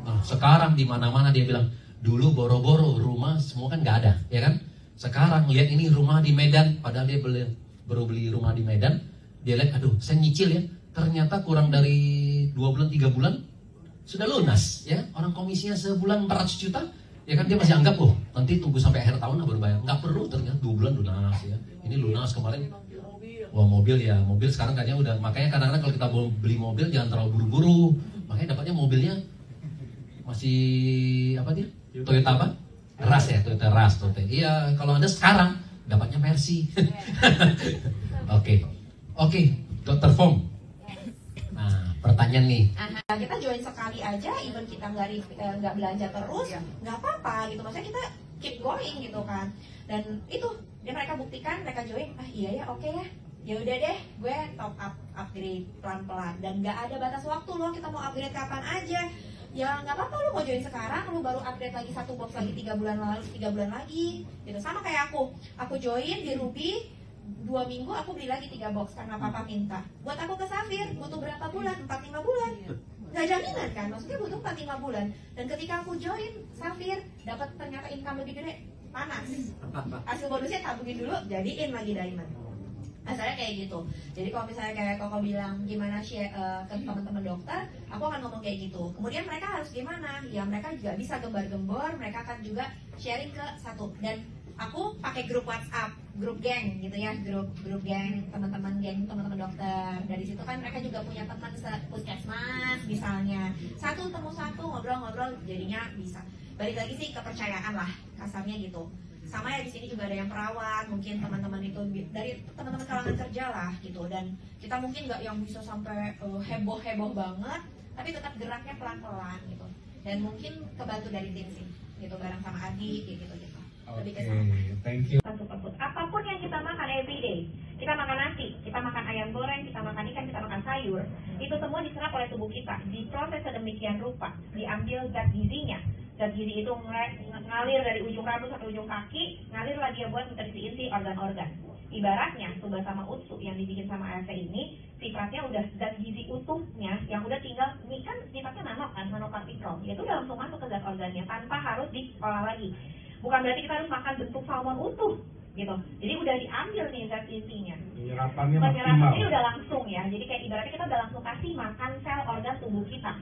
Nah, sekarang di mana-mana dia bilang, dulu boro-boro rumah semua kan nggak ada ya kan. Sekarang lihat ini rumah di Medan, padahal dia baru beli rumah di Medan. Dia lihat, aduh saya nyicil ya, ternyata kurang dari 2 bulan 3 bulan sudah lunas ya. Orang komisinya sebulan 400 juta ya kan, dia masih anggap nanti tunggu sampai akhir tahun baru bayar. Nggak perlu, ternyata 2 bulan lunas ya. Ini lunas kemarin. Wah, mobil ya, mobil sekarang kayaknya udah, makanya kadang-kadang kalau kita beli mobil jangan terlalu buru-buru. Makanya dapatnya mobilnya masih apa dia? Toyota apa? Ras ya, Toyota Ras. Iya, kalau Anda sekarang dapatnya Mercy. Oke, Dr. Fong. Nah, pertanyaan nih. Kita join sekali aja, even kita nggak belanja terus, nggak apa-apa gitu. Maksudnya kita keep going gitu kan. Dan itu dia mereka buktikan, mereka join. Iya ya, oke ya. Ya udah deh, gue top up, upgrade pelan-pelan. Dan nggak ada batas waktu loh, kita mau upgrade kapan aja. Ya nggak apa-apa, lu mau join sekarang, lu baru upgrade lagi 1 box lagi 3 bulan lalu, 3 bulan lagi. Gitu sama kayak aku join di Ruby. 2 minggu aku beli lagi 3 box karena papa minta. Buat aku ke Safir butuh berapa bulan? 4-5 bulan. Nggak jaminan kan, maksudnya butuh 4-5 bulan. Dan ketika aku join Safir, dapat ternyata income lebih gede, panas. Hasil bonusnya tabungin dulu, jadiin lagi diamond. Asalnya kayak gitu. Jadi kalau misalnya kayak Koko bilang gimana share ke teman-teman dokter, aku akan ngomong kayak gitu. Kemudian mereka harus gimana? Ya mereka juga bisa gembar-gembor, mereka akan juga sharing ke satu. Dan aku pakai grup WhatsApp, grup geng gitu ya, grup geng teman-teman dokter. Dari situ kan mereka juga punya teman puskesmas misalnya. Satu temu satu ngobrol-ngobrol jadinya bisa. Balik lagi sih kepercayaan lah kasarnya gitu. Sama ya di sini juga ada yang perawat, mungkin teman-teman itu dari teman-teman kalangan kerja lah gitu. Dan kita mungkin nggak yang bisa sampai heboh-heboh banget, tapi tetap geraknya pelan-pelan gitu. Dan mungkin kebantu dari tim sih, gitu bareng sama adik gitu. Lebih ke sana. Thank you. Apapun yang kita makan everyday, kita makan nasi, kita makan ayam goreng, kita makan ikan, kita makan sayur, itu semua diserap oleh tubuh kita, diproses sedemikian rupa, diambil zat gizinya, zat gizi itu ngalir dari ujung rambut sampai ujung kaki, ngalir lagi ya buat interisiin si organ-organ. Ibaratnya suba sama usu yang dibikin sama AFC ini sifatnya udah zat gizi utuhnya yang udah tinggal, ini kan sifatnya nanopartikel, yaitu udah langsung masuk ke zat organnya tanpa harus diolah lagi. Bukan berarti kita harus makan bentuk salmon utuh gitu. Jadi udah diambil nih zat intinya. Penyerapannya udah langsung ya. Jadi kayak ibaratnya kita udah langsung kasih makan sel organ tubuh kita.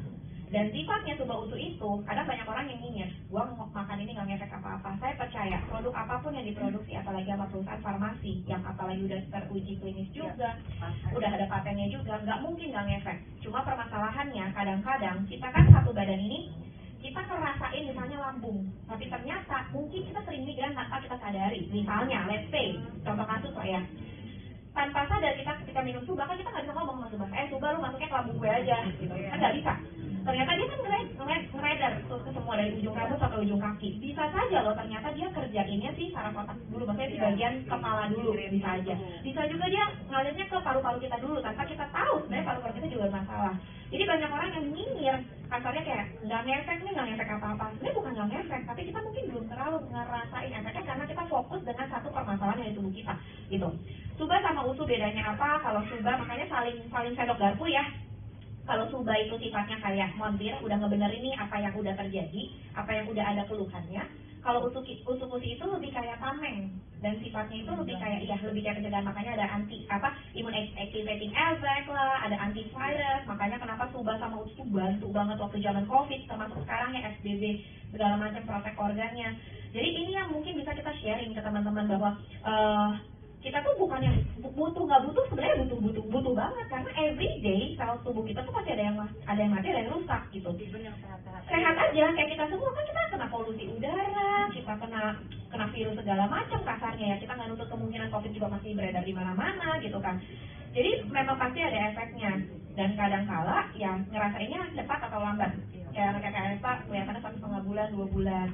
Dan sifatnya suba utuh itu, kadang banyak orang yang nyinyir, gua makan ini gak ngefek apa-apa. Saya percaya produk apapun yang diproduksi, apalagi sama perusahaan farmasi yang apalagi udah teruji klinis juga, udah ada patennya juga, nggak mungkin gak ngefek. Cuma permasalahannya kadang-kadang kita kan satu badan ini kita ngerasain misalnya lambung, tapi ternyata mungkin kita sering migran tanpa kita sadari. Misalnya, let's say, contoh kasus lah ya, tanpa sadar kita ketika minum suba kan kita nggak bisa ngomong sama suba, suba lu masuknya ke lambung gue aja, gitu kan nggak bisa. Ternyata dia kan ngeredar tuh ke semua dari ujung rambut sampai ujung kaki. Bisa saja loh, ternyata dia kerjainnya sih saraf otak dulu, maksudnya di bagian kepala dulu, bisa aja. Bisa juga dia ngalirnya ke paru-paru kita dulu tanpa kita tahu sebenarnya paru-paru kita juga bermasalah. Jadi banyak orang yang nyinyir, kasarnya kayak nggak ngefek nih, nggak ngefek apa-apa. Sebenarnya bukan nggak ngefek, tapi kita mungkin belum terlalu ngerasain efeknya karena kita fokus dengan satu permasalahan dari tubuh kita, gitu. Suba sama usu bedanya apa? Kalau suba makanya saling sendok garpu ya. Kalau suba itu sifatnya kayak montir, udah ngebenerin nih apa yang udah terjadi, apa yang udah ada keluhannya. Kalau usu-usi itu lebih kayak tameng, dan sifatnya itu lebih kayak lebih kayak pencegahan, makanya ada immune activating effect lah, ada antivirus. Makanya kenapa suba sama usu bantu banget waktu zaman COVID, termasuk sekarang ya SBB segala macam protek organnya. Jadi ini yang mungkin bisa kita sharing ke teman-teman bahwa kita tuh bukan yang nggak butuh, sebenarnya butuh banget, karena everyday sel tubuh kita tuh pasti ada yang mati, ada yang rusak gitu. Sehat aja kayak kita semua kan, kita kena polusi udara, kita kena virus segala macam kasarnya ya, kita nggak nutup kemungkinan COVID juga masih beredar di mana-mana gitu kan. Jadi memang pasti ada efeknya, dan kadang-kala ya ngerasainnya cepat atau lambat. Kayak Eva kelihatannya 1,5 bulan, 2 bulan.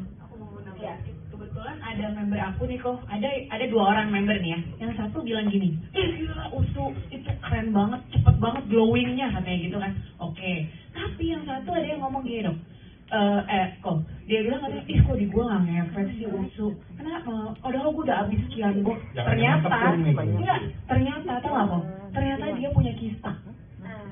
Ya, kebetulan ada member aku nih kok, ada 2 orang member nih ya. Yang satu bilang gini, gila usu itu keren banget, cepet banget glowingnya katanya gitu kan. Oke. Tapi yang satu ada yang ngomong gini dong, kok dia bilang katanya, kok di gua nggak ngefek sih usu. Kenapa? Padahal gua udah habis sekian kok. Ternyata tahu nggak kok? Ternyata dia punya kista.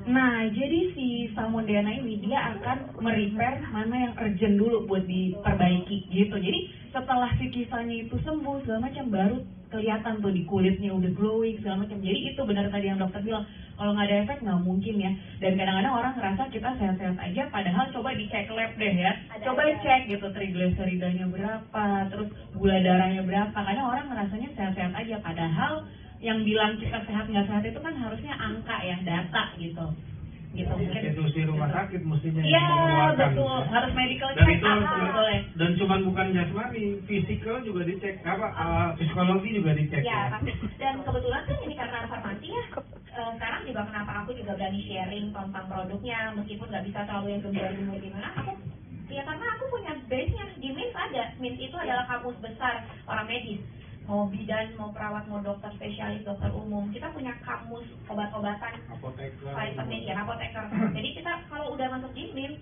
Nah, jadi si Salmondiana ini dia akan merepair mana yang urgent dulu buat diperbaiki gitu. Jadi setelah si kisahnya itu sembuh segala macam, baru kelihatan tuh di kulitnya udah glowing segala macam. Jadi itu benar tadi yang dokter bilang, kalau nggak ada efek nggak mungkin ya. Dan kadang-kadang orang ngerasa kita sehat-sehat aja, padahal coba dicek lab deh ya. Coba cek gitu trigliseridanya berapa, terus gula darahnya berapa. Kadang orang ngerasanya sehat-sehat aja, padahal yang bilang kita sehat nggak sehat itu kan harusnya angka ya, data gitu mungkin institusi rumah sakit mestinya iya betul ya. Harus medical check dan cuma bukan jasmani, fisikal juga dicek, psikologi juga dicek ya. Dan kebetulan kan ini karena farmasi ya, sekarang juga kenapa aku juga berani sharing tentang produknya meskipun nggak bisa terlalu yang gembar-gembar gimana, karena aku punya base-nya di MINS ada. MINS itu adalah kampus besar orang medis, mau bidan, mau perawat, mau dokter spesialis, dokter umum. Kita punya kamus obat-obatan, apoteker. Jadi kita kalau udah masuk di MINS,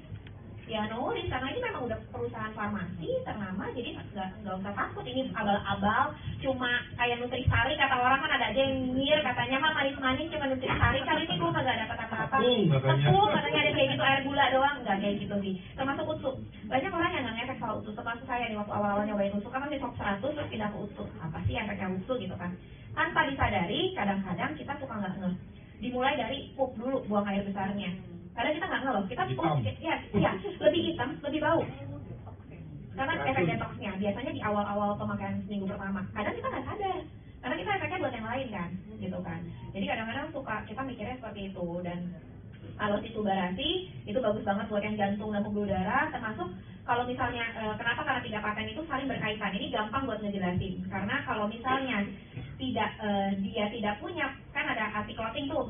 ya no worries, karena ini memang udah perusahaan farmasi ternama, jadi nggak usah takut ini abal-abal cuma kayak Nutrisari. Kata orang kan ada aja yang nyinyir, katanya mah manis-manis cuma Nutrisari, kali ini gue nggak dapat apa-apa. Tepung katanya ada kayak gitu, air gula doang, nggak kayak gitu sih. Termasuk usu, banyak orang yang nggak ngefek soal usu, termasuk saya nih waktu awal-awal nyobain usu, kan masih top 100 terus pindah ke usu. Apa sih efeknya usu gitu kan? Tanpa disadari, kadang-kadang kita suka nggak ngeh. Dimulai dari pup dulu, buang air besarnya. Kadang kita nggak ngeh loh, kita lebih hitam, lebih bau. Karena efek detoxnya biasanya di awal-awal pemakaian seminggu pertama. Kadang kita nggak sadar, karena kita efeknya buat yang lain kan, gitu kan. Jadi kadang-kadang suka kita mikirnya seperti itu. Dan kalau si subarasi itu bagus banget buat yang jantung dan pembuluh darah, termasuk kalau misalnya kenapa, karena 3 paten itu saling berkaitan. Ini gampang buat ngejelasin, karena kalau misalnya dia tidak punya, kan ada anti-clotting tuh,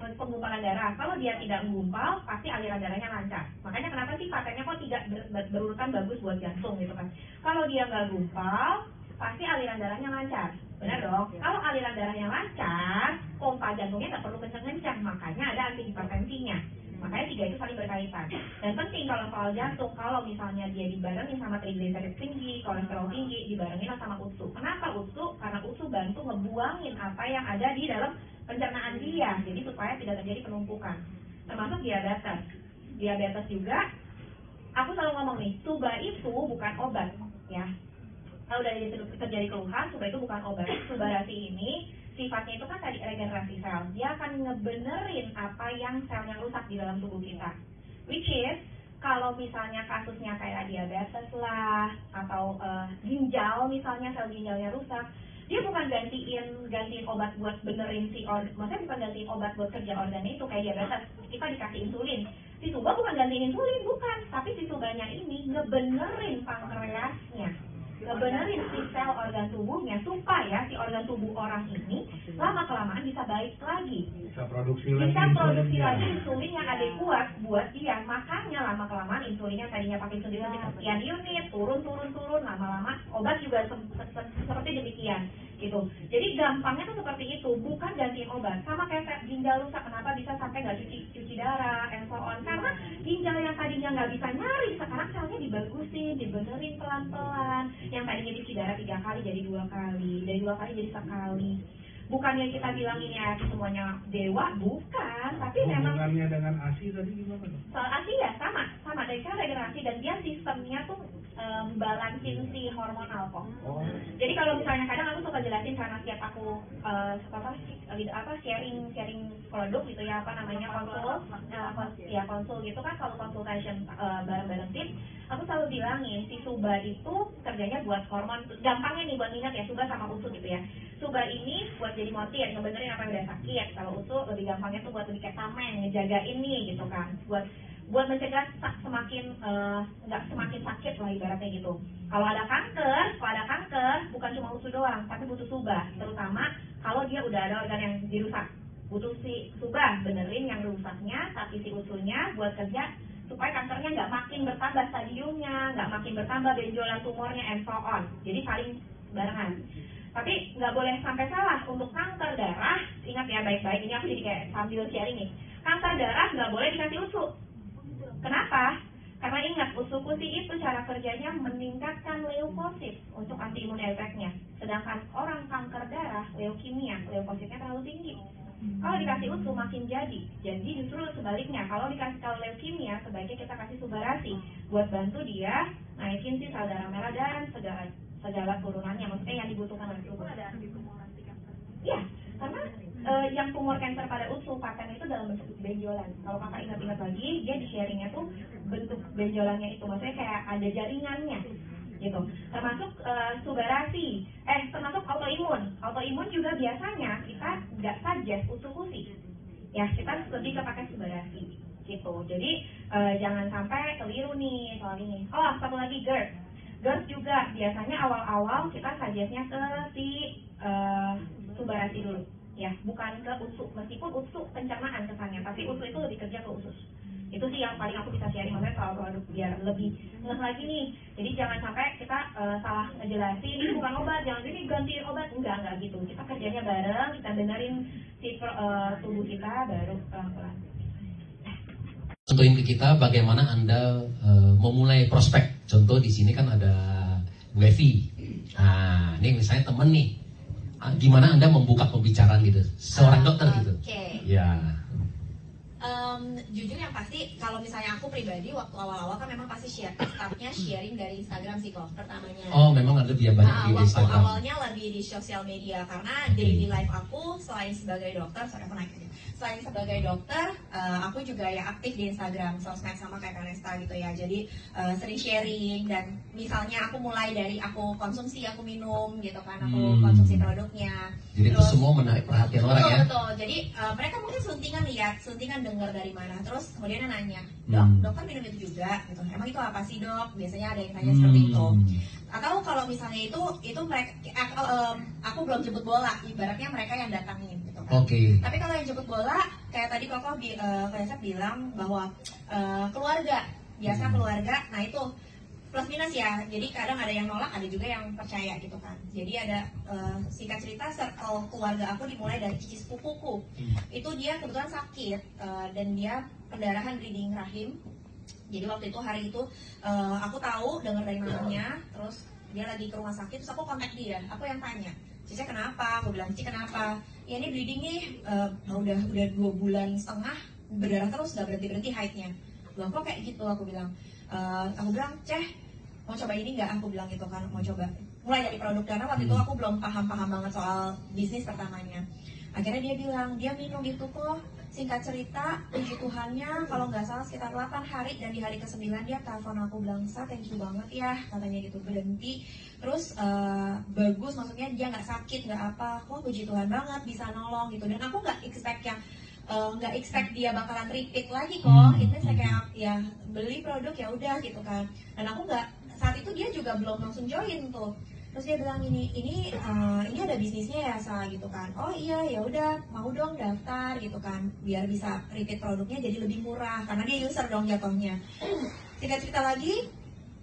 penggumpalan darah. Kalau dia tidak menggumpal, pasti aliran darahnya lancar. Makanya kenapa sih patennya kok tidak berurutan bagus buat jantung gitu kan. Kalau dia nggak gumpal, pasti aliran darahnya lancar. Benar dong? Kalau aliran darahnya lancar, pompa jantungnya nggak perlu kencang-kencang. Makanya ada antihipertensinya. Makanya 3 itu saling berkaitan. Dan penting kalau soal jantung, kalau misalnya dia dibarengin sama triglycerid tinggi, kolesterol tinggi, dibarengin sama UTSU. Kenapa UTSU? Karena UTSU bantu ngebuangin apa yang ada di dalam pencernaan dia, jadi supaya tidak terjadi penumpukan. Termasuk diabetes. Diabetes juga, aku selalu ngomong nih, SUBA itu bukan obat, ya. Kalau udah terjadi keluhan, SUBA itu bukan obat. Subarasi ini sifatnya itu kan tadi regenerasi sel. Dia akan ngebenerin apa yang sel yang rusak di dalam tubuh kita. Which is, kalau misalnya kasusnya kayak diabetes lah, atau ginjal misalnya, sel ginjalnya rusak, dia bukan gantiin obat buat benerin maksudnya bukan gantiin obat buat kerja organ itu. Kayak diabetes, kita dikasih insulin. Si SUBA bukan gantiin insulin, bukan. Tapi si SUBA-nya ini ngebenerin pankreasnya, ngebenerin si sel organ tubuhnya supaya si organ tubuh orang ini lama-kelamaan bisa baik lagi, bisa produksi lagi insulin yang adekuat buat dia. Makanya lama-kelamaan insulin yang tadinya pakai insulin sekian unit turun, lama-lama obat juga seperti demikian gitu. Jadi gampangnya tuh seperti itu, bukan gantiin obat. Sama kayak ginjal rusak, kenapa bisa sampai nggak cuci darah and so on, karena ginjal yang tadinya nggak bisa nyari, sekarang selnya dibagusin, dibenerin pelan-pelan. Yang tadinya cuci darah 3 kali jadi 2 kali, dari 2 kali jadi sekali. Bukannya kita bilang ini semuanya dewa, bukan. Tapi memang hubungannya dengan ASI tadi gimana? Soal ASI ya sama dari sel regenerasi, dan dia sistemnya tuh balansin si hormonal kok. Jadi kalau misalnya kadang aku suka jelasin karena setiap aku sharing produk gitu ya, konsul gitu kan, kalau consultation bareng-bareng tim, aku selalu bilangin si SUBA itu kerjanya buat hormon. Gampangnya nih buat minat ya, SUBA sama UTSU gitu ya. SUBA ini buat jadi motif, ngebenerin apa yang udah sakit. Kalau UTSU lebih gampangnya tuh buat lebih kayak tameng, ngejagain nih gitu kan, buat mencegah nggak semakin sakit lah ibaratnya gitu. Kalau ada kanker bukan cuma UTSU doang, tapi butuh SUBA, terutama kalau dia udah ada organ yang dirusak. Butuh si SUBA benerin yang rusaknya, tapi si UTSU-nya buat kerja supaya kankernya nggak makin bertambah stadiumnya, nggak makin bertambah benjolan tumornya and so on. Jadi saling barengan. Tapi nggak boleh sampai salah, untuk kanker darah, ingat ya baik-baik, ini aku jadi kayak sambil sharing nih. Kanker darah nggak boleh dikasih UTSU. Kenapa? Karena ingat, UTSU itu cara kerjanya meningkatkan leukosit untuk anti-imun efeknya. Sedangkan orang kanker darah, leukemia, leukositnya terlalu tinggi. Kalau dikasih UTSU makin jadi justru sebaliknya. Kalau leukemia, sebaiknya kita kasih Subarasi buat bantu dia naikin si sel darah merah dan segala turunannya, maksudnya yang dibutuhkan oleh tubuh. Iya, karena yang tumor kanker pada UTSU paten itu dalam bentuk benjolan. Kalau kakak ingat-ingat lagi, dia di sharingnya tuh bentuk benjolannya itu, maksudnya kayak ada jaringannya gitu. Termasuk Subarasi, termasuk autoimun juga biasanya kita nggak saja UTSU ya, kita lebih ke pakai Subarasi gitu. Jadi jangan sampai keliru nih soal ini. Oh, satu lagi GERD juga biasanya awal-awal kita suggest-nya ke si Subarasi dulu ya, bukan ke UTSU. Meskipun UTSU pencernaan kesannya, tapi UTSU itu lebih kerja ke usus. Itu sih yang paling aku bisa sharing, maksudnya soal produk biar lebih ngeh lagi nih. Jadi jangan sampai kita salah ngejelasin ini bukan obat, jangan ini gantiin obat, enggak gitu. Kita kerjanya bareng, kita benerin si tubuh kita baru pelan-pelan. Contohin ke kita bagaimana Anda memulai prospek. Contoh di sini kan ada Bu Evi. Nah, ini misalnya temen nih, gimana Anda membuka pembicaraan gitu, seorang dokter gitu. Ya. Jujur yang pasti kalau misalnya aku pribadi waktu awal-awal kan memang pasti startnya sharing dari Instagram sih kok pertamanya. Oh, memang ada dia banyak di Instagram. Waktu awalnya lebih di sosial media karena daily life aku selain sebagai dokter, selain sebagai dokter, aku juga ya aktif di Instagram, sosmed sama kayak Kanesta gitu ya. Jadi sering sharing, dan misalnya aku mulai dari aku konsumsi, aku minum gitu kan, aku konsumsi produknya. Jadi terus, itu semua menarik perhatian orang ya. Betul. Jadi mereka mungkin suntingan dengar dari mana, terus kemudian nanya, dokter minum itu juga gitu. Emang itu apa sih dok? Biasanya ada yang tanya seperti itu. Atau kalau misalnya itu mereka, aku belum jemput bola, ibaratnya mereka yang datangin gitu kan. Tapi kalau yang jemput bola, kayak tadi Koko bilang bahwa keluarga, biasa keluarga, nah itu plus minus ya. Jadi kadang ada yang nolak, ada juga yang percaya gitu kan. Jadi ada singkat cerita, circle keluarga aku dimulai dari cici sepupuku. Itu dia kebetulan sakit dan dia pendarahan bleeding rahim. Jadi waktu itu hari itu aku tahu dengar dari mamanya, terus dia lagi ke rumah sakit, terus aku kontak dia, aku yang tanya, Cici kenapa? Aku bilang, Cici kenapa? Ya ini bleeding nih, udah 2 bulan setengah berdarah terus, gak berhenti haidnya. Loh kok kayak gitu? Aku bilang, Ceh mau coba ini nggak? Aku bilang gitu kan, mau coba mulai dari produk, karena waktu itu aku belum paham banget soal bisnis pertamanya. Akhirnya dia bilang, dia minum itu kok. Singkat cerita, puji Tuhannya kalau nggak salah sekitar 8 hari, dan di hari ke-9 dia telepon aku bilang, Sa, thank you banget ya, katanya gitu, berhenti. Terus bagus, maksudnya dia nggak sakit, nggak apa, kok puji Tuhan banget bisa nolong gitu. Dan aku nggak expect dia bakalan repeat lagi kok. Itu saya kayak ya beli produk ya udah gitu kan. Dan aku nggak, saat itu dia juga belum langsung join tuh. Terus dia bilang ini ada bisnisnya ya Sa gitu kan. Oh iya ya udah mau dong daftar gitu kan, biar bisa repeat produknya jadi lebih murah karena dia user dong jatuhnya. Singkat cerita lagi,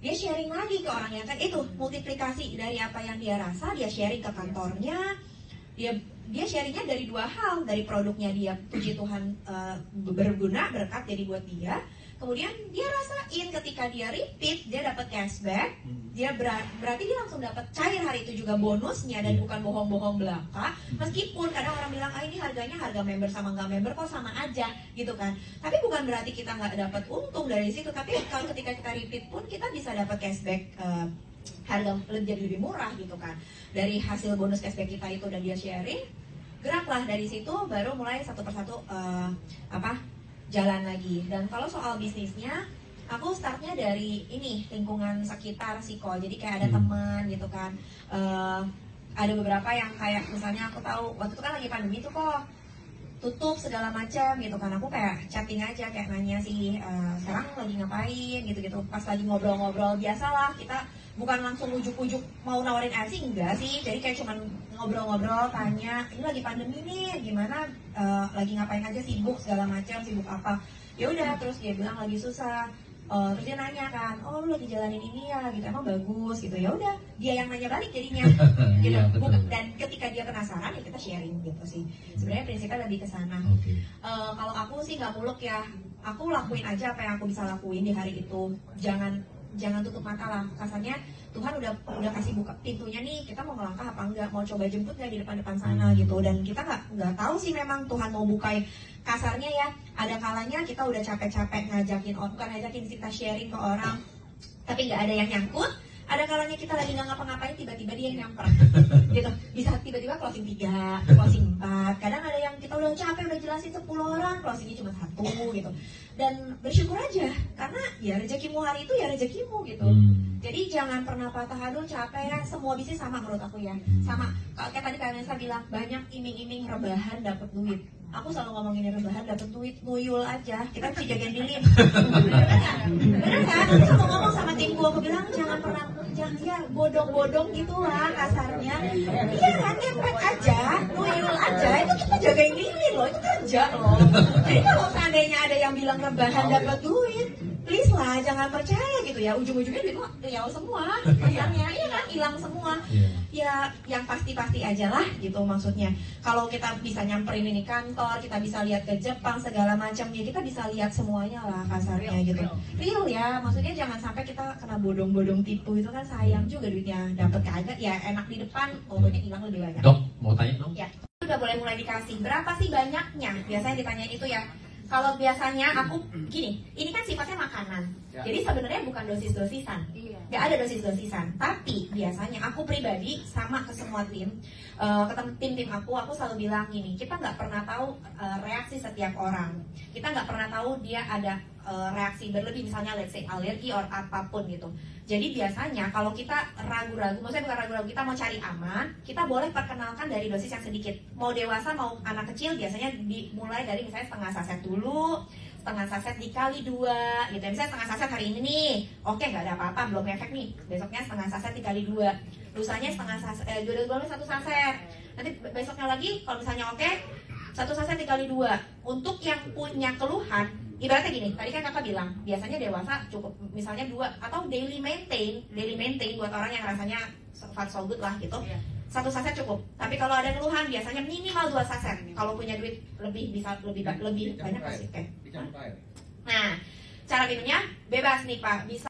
dia sharing lagi ke orang yang kan itu multiplikasi dari apa yang dia rasa, dia sharing ke kantornya. Dia sharingnya dari 2 hal, dari produknya dia puji Tuhan berguna, berkat jadi buat dia. Kemudian dia rasain ketika dia repeat, dia dapat cashback. Dia berarti dia langsung dapat cair hari itu juga bonusnya, dan bukan bohong-bohong belaka. Meskipun kadang orang bilang, ini harganya harga member sama nggak member kok sama aja gitu kan. Tapi bukan berarti kita nggak dapat untung dari situ. Tapi kalau ketika kita repeat pun kita bisa dapat cashback, harga jadi lebih murah gitu kan. Dari hasil bonus cashback kita itu, dan dia sharing, geraklah dari situ, baru mulai satu persatu jalan lagi. Dan kalau soal bisnisnya, aku startnya dari ini lingkungan sekitar sih kok. Jadi kayak ada teman gitu kan. Ada beberapa yang kayak misalnya aku tahu waktu itu kan lagi pandemi tuh kok tutup segala macam gitu kan. Aku kayak chatting aja, kayak nanya sih sekarang lagi ngapain gitu-gitu. Pas lagi ngobrol-ngobrol biasalah, kita bukan langsung ujuk-ujuk mau nawarin RC, enggak sih. Jadi kayak cuman ngobrol-ngobrol, tanya ini lagi pandemi nih gimana, lagi ngapain aja, sibuk segala macam, sibuk apa. Ya udah, terus dia bilang lagi susah. Terus dia nanya kan, oh lu lagi jalanin ini ya gitu, emang bagus gitu. Ya udah, dia yang nanya balik jadinya gitu. Iya, betul. Dan ketika dia penasaran ya kita sharing gitu sih. Sebenarnya prinsipnya lebih ke sana. Kalau aku sih nggak muluk ya, aku lakuin aja apa yang aku bisa lakuin di hari itu. Jangan tutup mata lah, kasarnya Tuhan udah kasih buka pintunya nih, kita mau ngelangkah apa enggak, mau coba jemput nggak di depan sana gitu. Dan kita nggak tahu sih memang Tuhan mau bukain, kasarnya ya ada kalanya kita udah capek-capek bukan ngajakin, kita sharing ke orang tapi nggak ada yang nyangkut. Ada kalanya kita lagi nggak ngapa-ngapain, tiba-tiba dia yang nyamper gitu. Bisa tiba-tiba closing 3, closing 4. Kadang ada yang kita udah capek, udah jelasin 10 orang, closingnya cuma 1 gitu. Dan bersyukur aja, karena ya rezekimu hari itu ya rezekimu gitu. Jadi jangan pernah patah hati, capek ya. Semua bisnis sama menurut aku ya. Sama, kayak tadi Kak Nesa bilang, banyak iming-iming rebahan dapat duit. Aku selalu ngomongin rebahan dapat duit, nuyul aja. Kita mesti jagain lilin. Bener kan? Aku selalu ngomong sama timku, aku bilang jangan ya bodong-bodong gitu lah kasarnya. Iya kan, ngepet aja, nuyul aja. Itu kita jagain lilin loh, itu kerja loh. Jadi kalau seandainya ada yang bilang rebahan dapat duit, please lah jangan percaya gitu ya. Ujung-ujungnya duit lo ya semua, kasarnya iya kan, hilang semua. Ya yang pasti-pasti aja lah gitu maksudnya. Kalau kita bisa nyamperin ini kantor, kita bisa lihat ke Jepang segala macam, ya kita bisa lihat semuanya lah kasarnya gitu. Real ya, maksudnya jangan sampai kita kena bodong-bodong tipu, itu kan sayang juga duitnya. Dapat kagak ya enak di depan, pokoknya hilang lebih banyak. Dok, mau tanya dong? Ya, udah boleh mulai dikasih. Berapa sih banyaknya? Biasanya ditanyain itu ya. Kalau biasanya aku gini, ini kan sifatnya makanan. Jadi sebenarnya bukan dosis-dosisan. Nggak ada dosis-dosisan. Tapi biasanya aku pribadi sama ke semua tim, ke tim aku selalu bilang gini, kita nggak pernah tahu reaksi setiap orang. Kita nggak pernah tahu dia ada reaksi berlebih, misalnya let's say alergi or apapun gitu. Jadi biasanya kalau kita ragu-ragu, maksudnya bukan ragu-ragu, kita mau cari aman, kita boleh perkenalkan dari dosis yang sedikit. Mau dewasa, mau anak kecil, biasanya dimulai dari misalnya setengah saset dulu, setengah saset dikali 2 gitu. Misalnya setengah saset hari ini nih, oke nggak ada apa-apa, belum efek nih. Besoknya setengah saset dikali 2, lusanya setengah saset, dua-duanya 1 saset. Nanti besoknya lagi, kalau misalnya oke, 1 saset dikali 2. Untuk yang punya keluhan, ibaratnya gini, tadi kan kakak bilang biasanya dewasa cukup misalnya 2 atau daily maintain buat orang yang rasanya fat so good lah gitu. 1 saset cukup. Tapi kalau ada keluhan biasanya minimal 2 saset. Kalau punya duit lebih bisa lebih banyak pasti. revenue-nya bebas nih Pak, bisa